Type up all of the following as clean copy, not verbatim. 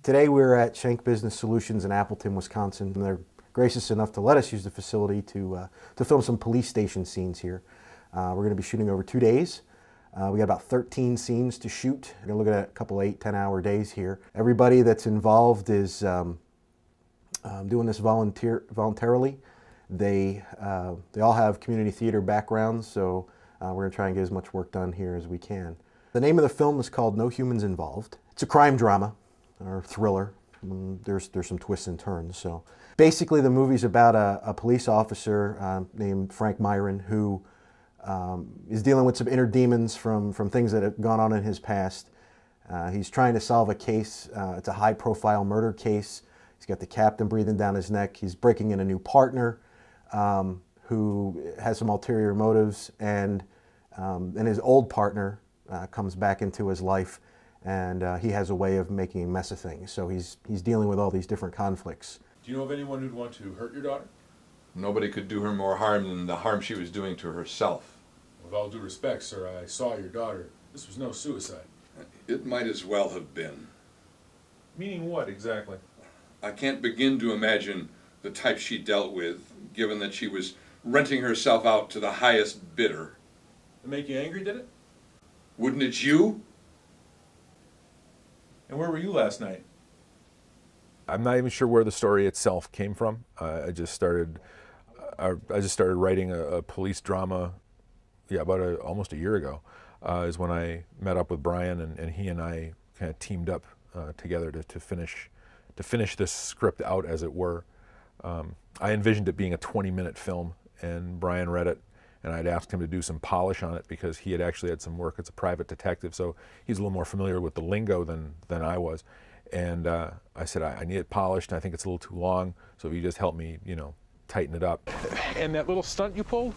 Today we're at Schenck Business Solutions in Appleton, Wisconsin, and they're gracious enough to let us use the facility to film some police station scenes here. We're going to be shooting over 2 days. We got about 13 scenes to shoot. We're going to look at a couple 8-10-hour days here. Everybody that's involved is doing this voluntarily. They all have community theater backgrounds, so we're going to try and get as much work done here as we can. The name of the film is called No Humans Involved. It's a crime drama or thriller. There's some twists and turns. So basically the movie's about a police officer named Frank Myron who is dealing with some inner demons from things that have gone on in his past. He's trying to solve a case. It's a high-profile murder case. He's got the captain breathing down his neck. He's breaking in a new partner who has some ulterior motives, and his old partner comes back into his life, and he has a way of making a mess of things. So he's dealing with all these different conflicts. Do you know of anyone who'd want to hurt your daughter? Nobody could do her more harm than the harm she was doing to herself. With all due respect, sir, I saw your daughter. This was no suicide. It might as well have been. Meaning what, exactly? I can't begin to imagine the type she dealt with, given that she was renting herself out to the highest bidder. To make you angry, did it? Wouldn't it you? And where were you last night? I'm not even sure where the story itself came from. I just started writing a police drama, about almost a year ago, is when I met up with Brian, and he and I kind of teamed up together to finish this script out, as it were. I envisioned it being a 20-minute film, and Brian read it, and I'd asked him to do some polish on it because he had actually had some work as a private detective, so he's a little more familiar with the lingo than I was. And I said, I need it polished. I think it's a little too long, so if you just help me, tighten it up. And that little stunt you pulled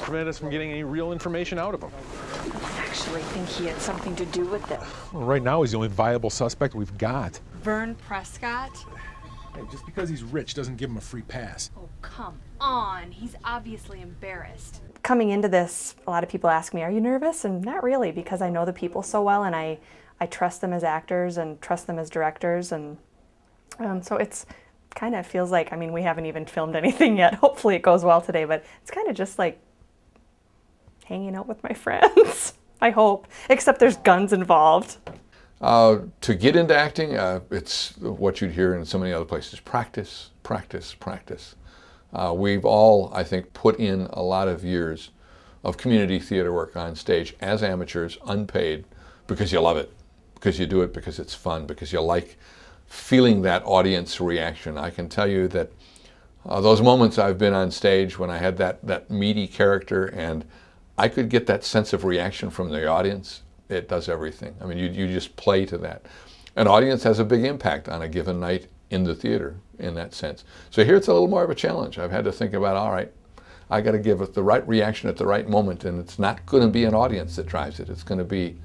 prevented us from getting any real information out of him. I actually think he had something to do with it. Well, right now, he's the only viable suspect we've got. Vern Prescott? Hey, just because he's rich doesn't give him a free pass. Oh, come on. He's obviously embarrassed. Coming into this, a lot of people ask me, are you nervous? And not really, because I know the people so well, and I trust them as actors and trust them as directors, and so it's kind of feels like, we haven't even filmed anything yet. Hopefully it goes well today, but it's kind of just like hanging out with my friends, I hope, except there's guns involved. To get into acting, it's what you'd hear in so many other places: practice, practice, practice. We've all, I think, put in a lot of years of community theater work on stage as amateurs, unpaid, because you love it, because you do it because it's fun, because you like feeling that audience reaction. I can tell you that those moments I've been on stage when I had that meaty character and I could get that sense of reaction from the audience, it does everything. You just play to that. An audience has a big impact on a given night in the theater in that sense. So here it's a little more of a challenge. I've had to think about, all right, I got to give it the right reaction at the right moment, and it's not going to be an audience that drives it. It's going to be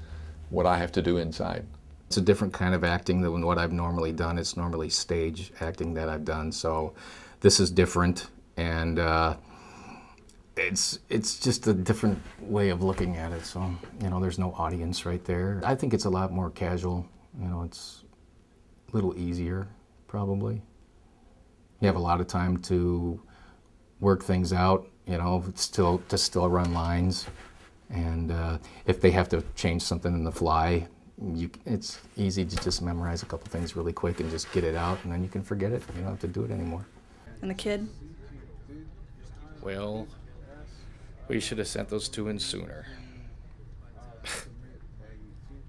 what I have to do inside. It's a different kind of acting than what I've normally done. It's normally stage acting that I've done, so this is different, and it's just a different way of looking at it. So there's no audience right there. I think it's a lot more casual. It's a little easier, probably. You have a lot of time to work things out. To still run lines, and if they have to change something in the fly, it's easy to just memorize a couple things really quick and just get it out, and then you can forget it. You don't have to do it anymore. And the kid? Well, we should have sent those two in sooner.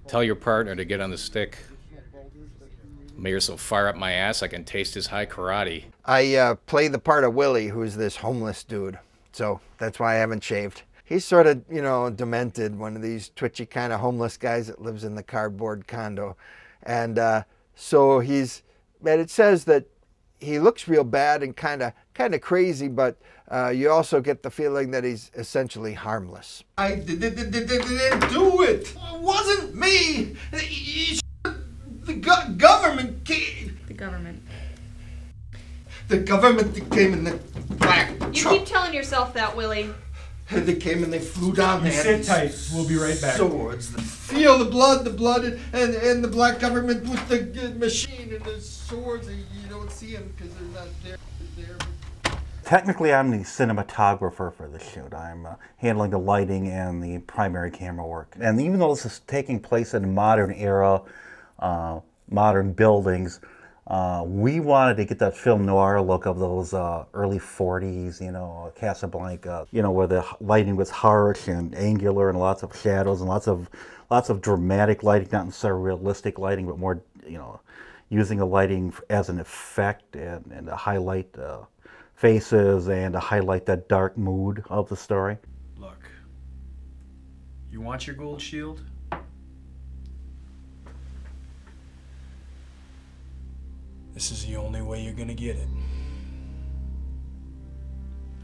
Tell your partner to get on the stick. Mayor's so far up my ass I can taste his high karate. I play the part of Willie, who's this homeless dude, so that's why I haven't shaved. He's sort of, demented, one of these twitchy kind of homeless guys that lives in the cardboard condo. And so but it says that he looks real bad and kind of crazy, but you also get the feeling that he's essentially harmless. I didn't do it. It wasn't me. The government came. The government. The government that came in the black truck. You keep telling yourself that, Willie. They came and they flew down there. Sit tight. We'll be right back. Swords, the feel the blood, and the black government with the machine and the swords. You don't see them because they're not there. Technically, I'm the cinematographer for the shoot. I'm handling the lighting and the primary camera work. And even though this is taking place in a modern era, modern buildings, we wanted to get that film noir look of those early 40s, you know, Casablanca, you know, where the lighting was harsh and angular and lots of shadows and lots of dramatic lighting, not necessarily realistic lighting, but more, you know, using the lighting as an effect and to highlight faces and to highlight that dark mood of the story. Look, you want your gold shield? This is the only way you're gonna get it.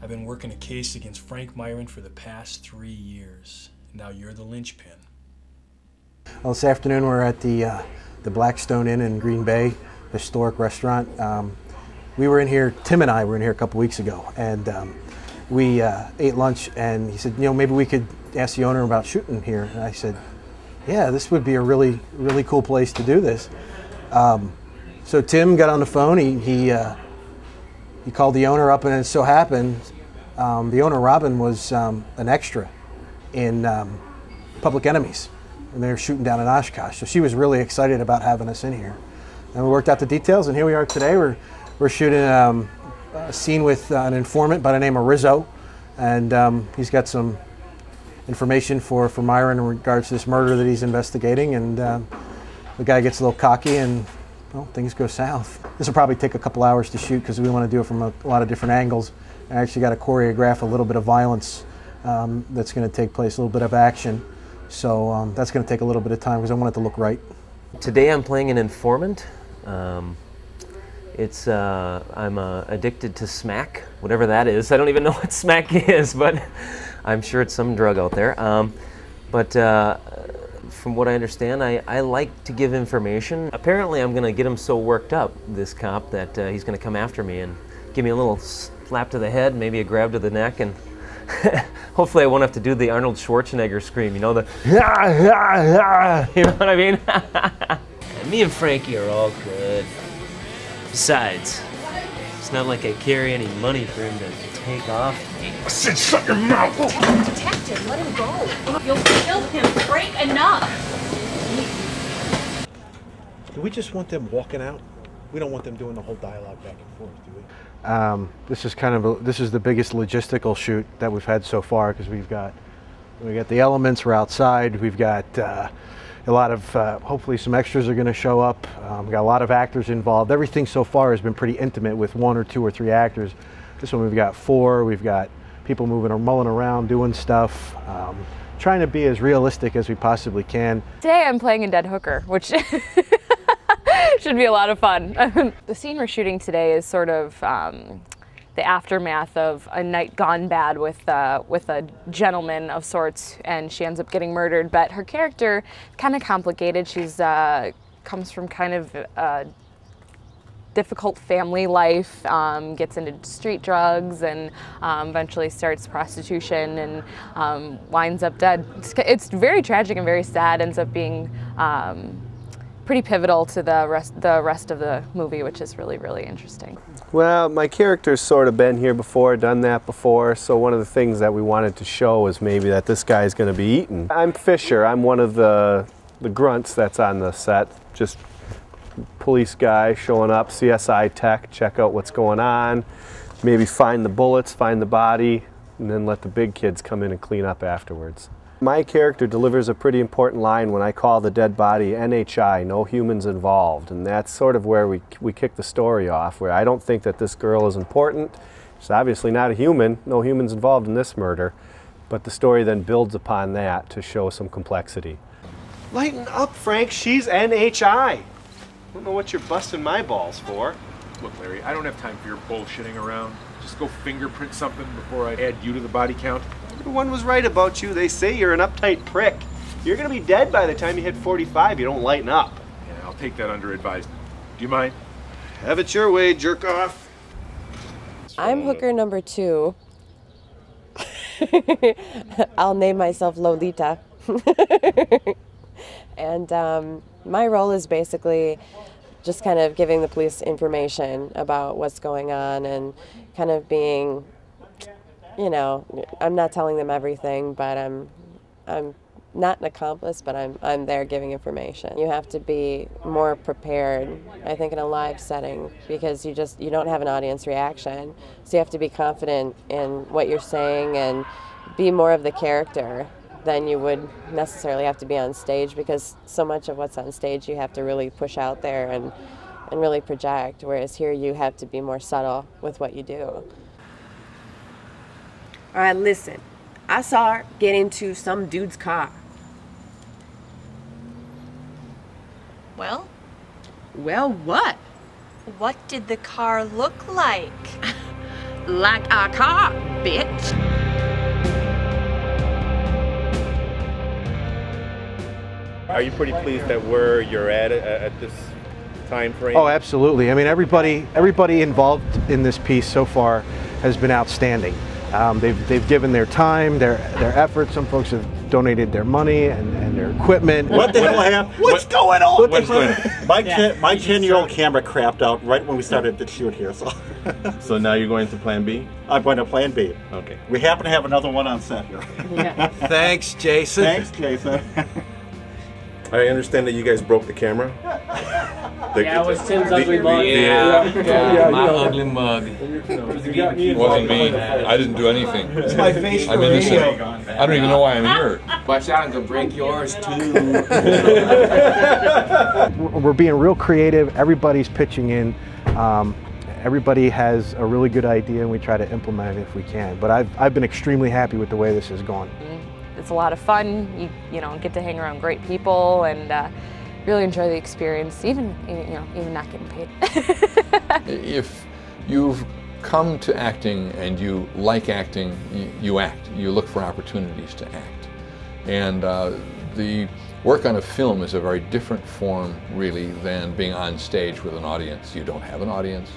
I've been working a case against Frank Myron for the past 3 years. Now you're the linchpin. Well, this afternoon we're at the Blackstone Inn in Green Bay, historic restaurant. We were in here, Tim and I were in here a couple weeks ago, and we ate lunch, and he said, you know, maybe we could ask the owner about shooting here. And I said, yeah, this would be a really cool place to do this. So Tim got on the phone, he called the owner up, and it so happened the owner, Robin, was an extra in Public Enemies, and they were shooting down in Oshkosh. So she was really excited about having us in here. And we worked out the details, and here we are today. We're shooting a scene with an informant by the name of Rizzo, and he's got some information for Myron in regards to this murder that he's investigating, and the guy gets a little cocky, and well, things go south. This will probably take a couple hours to shoot because we want to do it from a lot of different angles. I actually got to choreograph a little bit of violence that's going to take place, a little bit of action. So that's going to take a little bit of time because I want it to look right. Today I'm playing an informant. I'm addicted to smack, whatever that is. I don't even know what smack is, but I'm sure it's some drug out there. From what I understand, I like to give information. Apparently I'm going to get him so worked up, this cop, that he's going to come after me and give me a little slap to the head, maybe a grab to the neck, and hopefully I won't have to do the Arnold Schwarzenegger scream, you know, the you know what I mean? Me and Frankie are all good. Besides, it's not like I carry any money for him to take off. I said shut your mouth! Detective, let him go. You'll kill him. Frank, enough. Do we just want them walking out? We don't want them doing the whole dialogue back and forth, do we? This is the biggest logistical shoot that we've had so far because we got the elements. We're outside. We've got a lot of hopefully some extras are going to show up. We've got a lot of actors involved. Everything so far has been pretty intimate with 1 or 2 or 3 actors. This one we've got 4. We've got people moving or mulling around, doing stuff. Trying to be as realistic as we possibly can. Today I'm playing a dead hooker, which should be a lot of fun. The scene we're shooting today is sort of the aftermath of a night gone bad with a gentleman of sorts, and she ends up getting murdered. But her character kind of complicated. She's comes from kind of a difficult family life, gets into street drugs, and eventually starts prostitution and winds up dead. It's very tragic and very sad. Ends up being pretty pivotal to the rest of the movie, which is really interesting. Well, my character's sort of been here before, done that before, so one of the things that we wanted to show was maybe that this guy's going to be eaten. I'm Fisher. I'm one of the grunts that's on the set, just police guy showing up, CSI tech, check out what's going on, maybe find the bullets, find the body, and then let the big kids come in and clean up afterwards. My character delivers a pretty important line when I call the dead body NHI, no humans involved, and that's sort of where we kick the story off, where I don't think that this girl is important. She's obviously not a human, no humans involved in this murder, but the story then builds upon that to show some complexity. Lighten up, Frank, she's NHI. I don't know what you're busting my balls for. Look, Larry, I don't have time for your bullshitting around. Just go fingerprint something before I add you to the body count. Everyone was right about you. They say you're an uptight prick. You're gonna be dead by the time you hit 45. You don't lighten up. Yeah, I'll take that under advisement. Do you mind? Have it your way, jerk off. I'm hooker number 2. I'll name myself Lolita. And my role is basically just kind of giving the police information about what's going on and kind of being, you know, I'm not telling them everything, but I'm not an accomplice, but I'm there giving information. You have to be more prepared, I think, in a live setting, because you don't have an audience reaction. So you have to be confident in what you're saying and be more of the character than you would necessarily have to be on stage, because so much of what's on stage you have to really push out there and really project, whereas here you have to be more subtle with what you do. All right, listen. I saw her get into some dude's car. Well? Well, what? What did the car look like? Like a car, bitch. Are you pretty pleased at where you're at this time frame? Oh, absolutely. I mean, everybody involved in this piece so far has been outstanding. They've given their time, their effort. Some folks have donated their money and their equipment. What the hell happened? What's going on? My 10-year-old camera crapped out right when we started to shoot here. So, so now you're going to Plan B? I'm going to Plan B. Okay. We happen to have another one on set here. Yeah. Thanks, Jason. Thanks, Jason. I understand that you guys broke the camera. Yeah, it was Tim's ugly mug. My ugly mug. It wasn't me. I didn't do anything. It's my face I'm innocent. I don't even know why I'm here. Watch out, I'm gonna break yours too. We're being real creative. Everybody's pitching in. Everybody has a really good idea, and we try to implement it if we can. But I've been extremely happy with the way this has gone. It's a lot of fun. You know, get to hang around great people and really enjoy the experience, even not getting paid. If you've come to acting and you like acting, you act. You look for opportunities to act. And the work on a film is a very different form, really, than being on stage with an audience. You don't have an audience.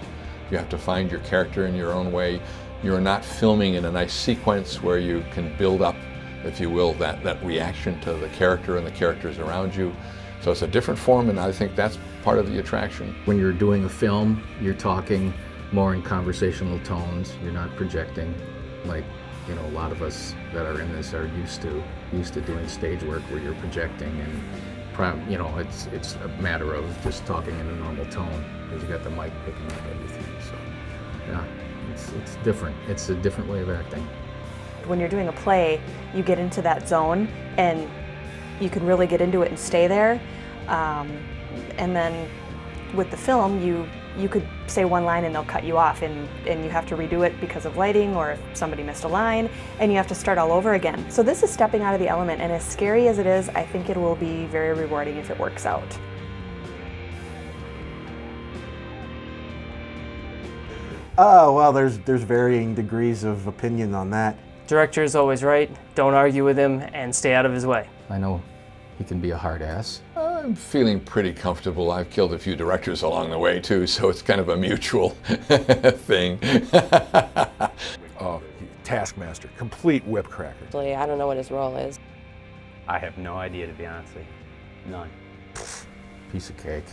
You have to find your character in your own way. You're not filming in a nice sequence where you can build up, if you will, that reaction to the character and the characters around you. So it's a different form, and I think that's part of the attraction. When you're doing a film, you're talking more in conversational tones. You're not projecting like, you know, a lot of us that are in this are used to doing stage work where you're projecting, and you know, it's a matter of just talking in a normal tone because you got the mic picking up everything. So yeah, it's different. It's a different way of acting. When you're doing a play, you get into that zone and you can really get into it and stay there. And then with the film, you could say one line and they'll cut you off, and you have to redo it because of lighting or if somebody missed a line, and you have to start all over again. So this is stepping out of the element, and as scary as it is, I think it will be very rewarding if it works out. Oh, well, there's varying degrees of opinion on that. Director is always right. Don't argue with him and stay out of his way. I know he can be a hard ass. I'm feeling pretty comfortable. I've killed a few directors along the way too, so it's kind of a mutual thing. Oh, taskmaster, complete whip cracker. I don't know what his role is. I have no idea, to be honest with you. None. Piece of cake.